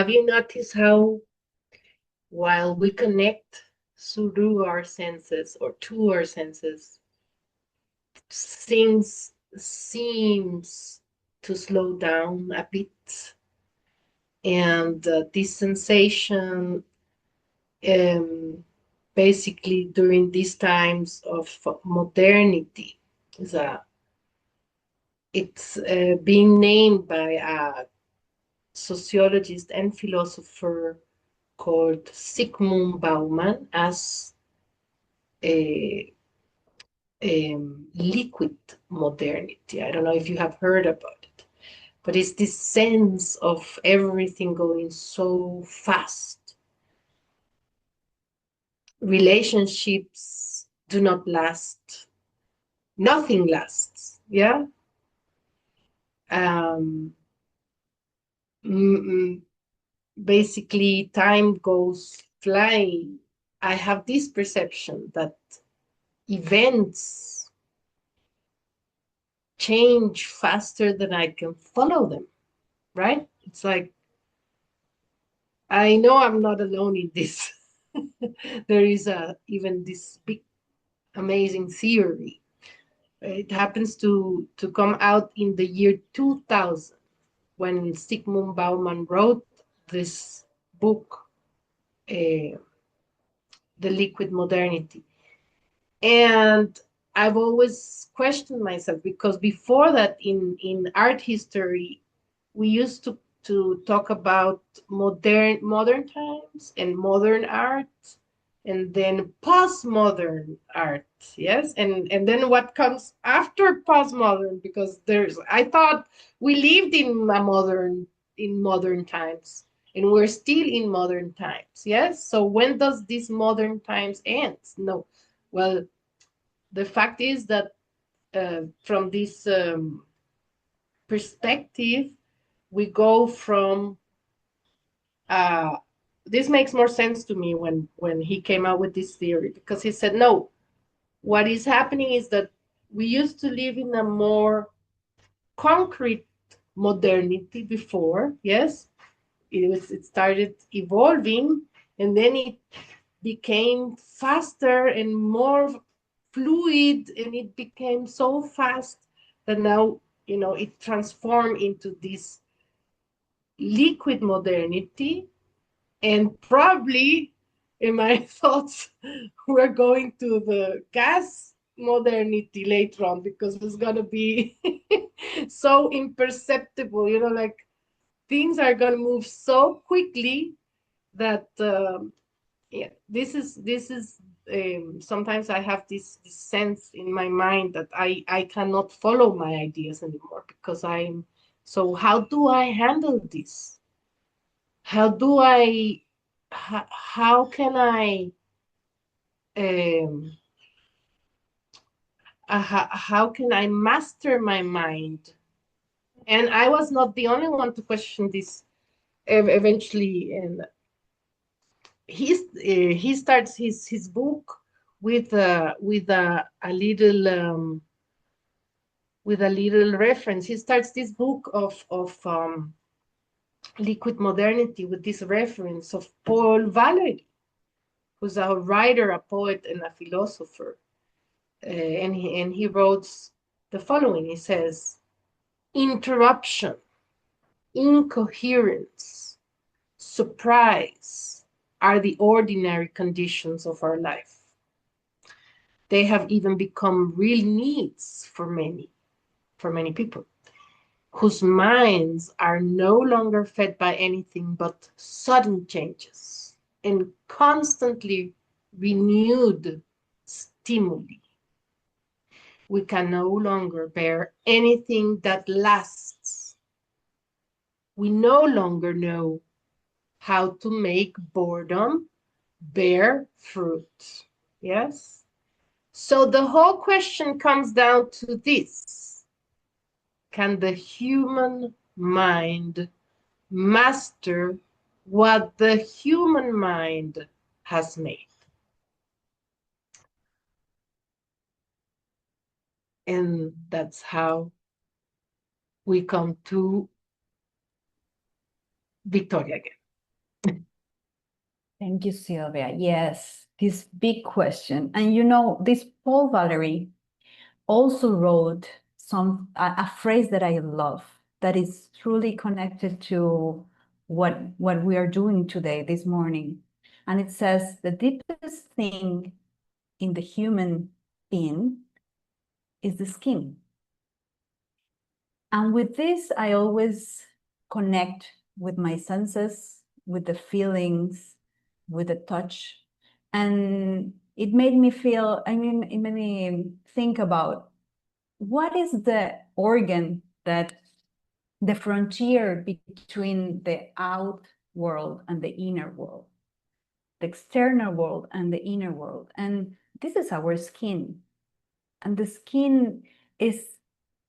Have you noticed how while we connect through our senses or to our senses, things seems to slow down a bit, and this sensation basically during these times of modernity is it's being named by a sociologist and philosopher called Sigmund Bauman as a, liquid modernity. I don't know if you have heard about it, but it's this sense of everything going so fast. Relationships do not last. Nothing lasts. Yeah. Um, Basically, time goes flying. I have this perception that events change faster than I can follow them, right? It's like, I know I'm not alone in this. There is even this big, amazing theory. It happens to come out in the year 2000 when Sigmund Bauman wrote this book, uh, The Liquid Modernity. And I've always questioned myself because before that, in art history, we used to talk about modern times and modern art, and then postmodern art. Yes, and then what comes after postmodern, because there's, I thought we lived in modern times, and we're still in modern times. Yes, so when does this modern times end? No. Well, the fact is that from this perspective, we go from uh, this makes more sense to me when he came out with this theory, because he said, no, what is happening is that we used to live in a more concrete modernity before. Yes, it started evolving, and then it became faster and more fluid, and it became so fast that now, it transformed into this liquid modernity. And probably in my thoughts, we're going to the gas modernity later on, because it's going to be so imperceptible, like things are going to move so quickly that yeah, this is sometimes I have this sense in my mind that I cannot follow my ideas anymore, because I'm, so how do I handle this? How do I, how can I, um, how can I master my mind? And I was not the only one to question this eventually. And he starts his book with a little with a little reference. He starts this book of liquid modernity with this reference of Paul Valéry, who's a writer, a poet, and a philosopher. And he wrote the following. He says, interruption, incoherence, surprise are the ordinary conditions of our life. They have even become real needs for many people whose minds are no longer fed by anything but sudden changes and constantly renewed stimuli. We can no longer bear anything that lasts. We no longer know how to make boredom bear fruit. Yes? So the whole question comes down to this: can the human mind master what the human mind has made? And that's how we come to Victoria again. Thank you, Sylvia. Yes, this big question. And you know, this Paul Valery also wrote a phrase that I love that is truly connected to what we are doing today, this morning. And it says the deepest thing in the human being is the skin. And with this, I always connect with my senses, with the feelings, with the touch. And it made me feel, I mean, it made me think about what is the organ that the frontier between the out world and the inner world, the external world and the inner world. And this is our skin. And the skin is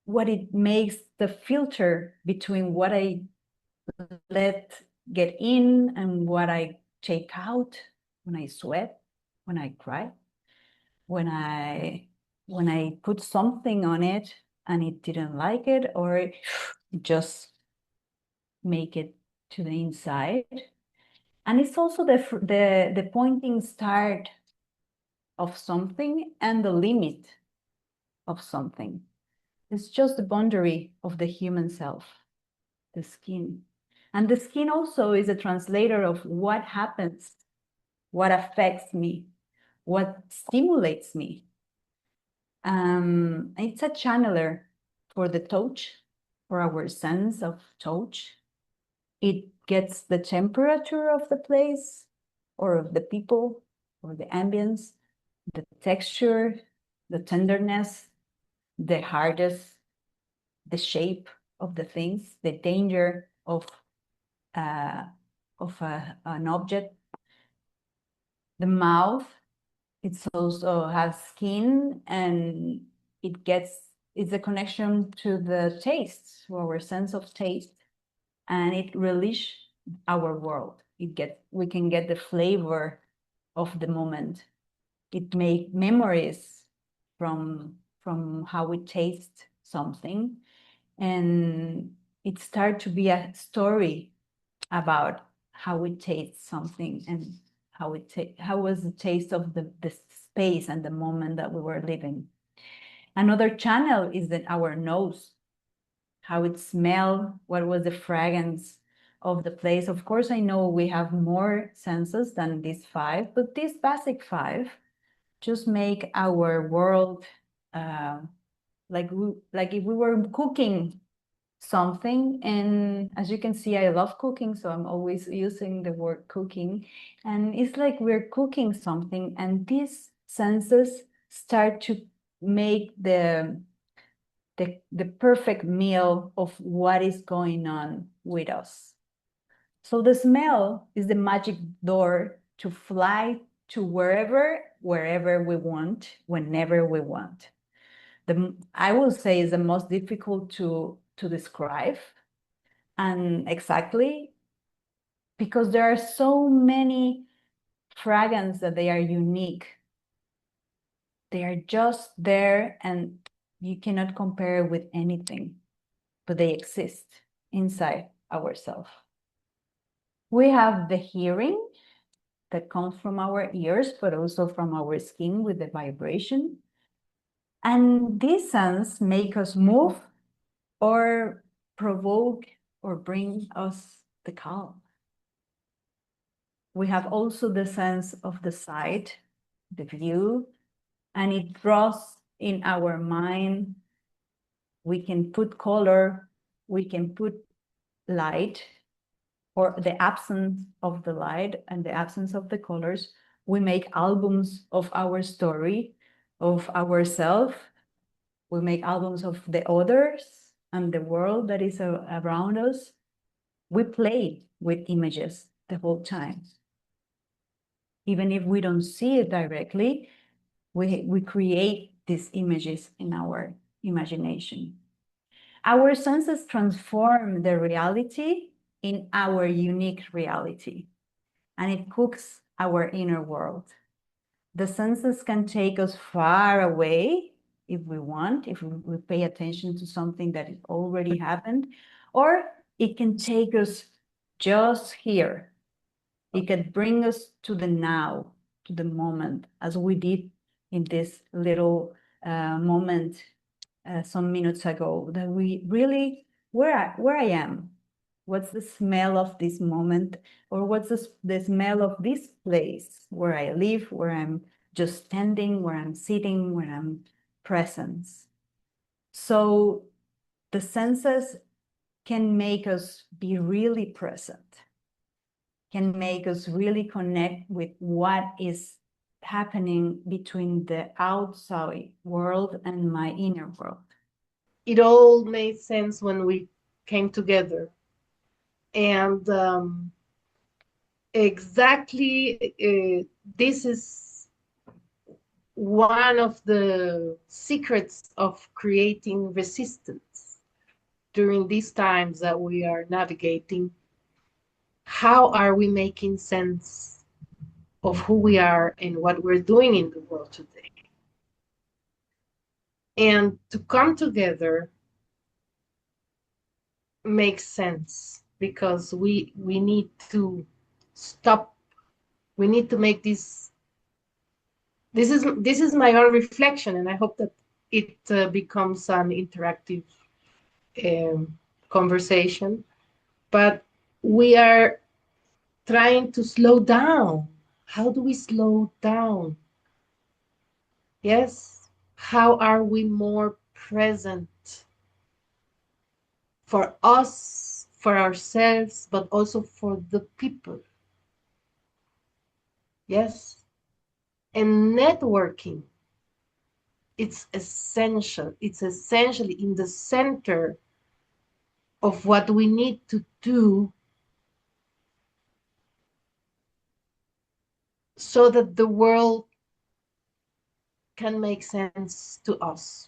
what it makes the filter between what I let get in and what I take out when I sweat, when I cry, when I put something on it and it didn't like it, or just make it to the inside. And it's also the pointing start of something and the limit of something. It's just the boundary of the human self, the skin. And the skin also is a translator of what happens, what affects me, what stimulates me. It's a channeler for the touch, for our sense of touch. It gets the temperature of the place or of the people or the ambience, the texture, the tenderness, the hardest, the shape of the things, the danger uh, of an object. The mouth, it also has skin, and it's a connection to the taste, to our sense of taste, and it relish our world. We can get the flavor of the moment. It make memories from how we taste something, and it start to be a story about how we taste something and how was the taste of the space and the moment that we were living. Another channel is that our nose, how it smelled, what was the fragrance of the place. Of course, I know we have more senses than these five, but these basic five just make our world like if we were cooking something. And as you can see, I love cooking, so I'm always using the word cooking. And it's like we're cooking something, and these senses start to make the perfect meal of what is going on with us. So the smell is the magic door to fly to wherever we want, whenever we want. I will say is the most difficult to describe, and exactly because there are so many fragrances that they are unique. They are just there and you cannot compare with anything, but they exist inside ourselves. We have the hearing that comes from our ears, but also from our skin with the vibration. And these sounds make us move or provoke or bring us the calm. We have also the sense of the sight, the view, and it draws in our mind. We can put color, we can put light, or the absence of the light and the absence of the colors. We make albums of our story, of ourselves. We make albums of the others and the world that is around us. We play with images the whole time. Even if we don't see it directly, we create these images in our imagination. Our senses transform the reality in our unique reality, and it cooks our inner world. The senses can take us far away if we want, if we pay attention to something that has already happened, or it can take us just here It can bring us to the now, to the moment, as we did in this little moment some minutes ago, that we really, where I am, what's the smell of this moment, or what's the smell of this place where I live, where I'm just standing, where I'm sitting, where I'm present. So the senses can make us be really present, can make us really connect with what is happening between the outside world and my inner world. It all made sense when we came together. And exactly, this is one of the secrets of creating resistance during these times that we are navigating. How are we making sense of who we are and what we're doing in the world today? And to come together makes sense because we need to stop. We need to make this is my own reflection, and I hope that it becomes an interactive um, conversation. But we are trying to slow down. How do we slow down? Yes. How are we more present for us, for ourselves, but also for the people? Yes. And networking, it's essential. It's essentially in the center of what we need to do so that the world can make sense to us.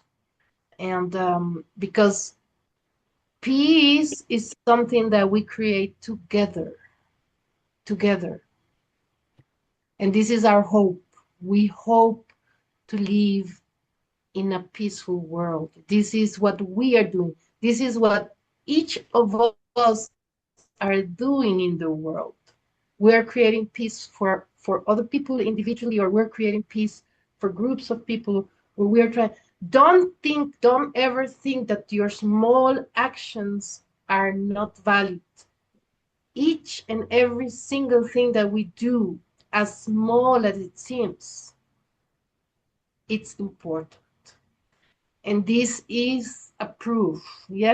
And because peace is something that we create together, together. And this is our hope. We hope to live in a peaceful world. This is what we are doing. This is what each of us are doing in the world. We are creating peace for other people individually, or we're creating peace for groups of people where we are trying. Don't ever think that your small actions are not valid. Each and every single thing that we do, as small as it seems, it's important. And this is a proof, yes,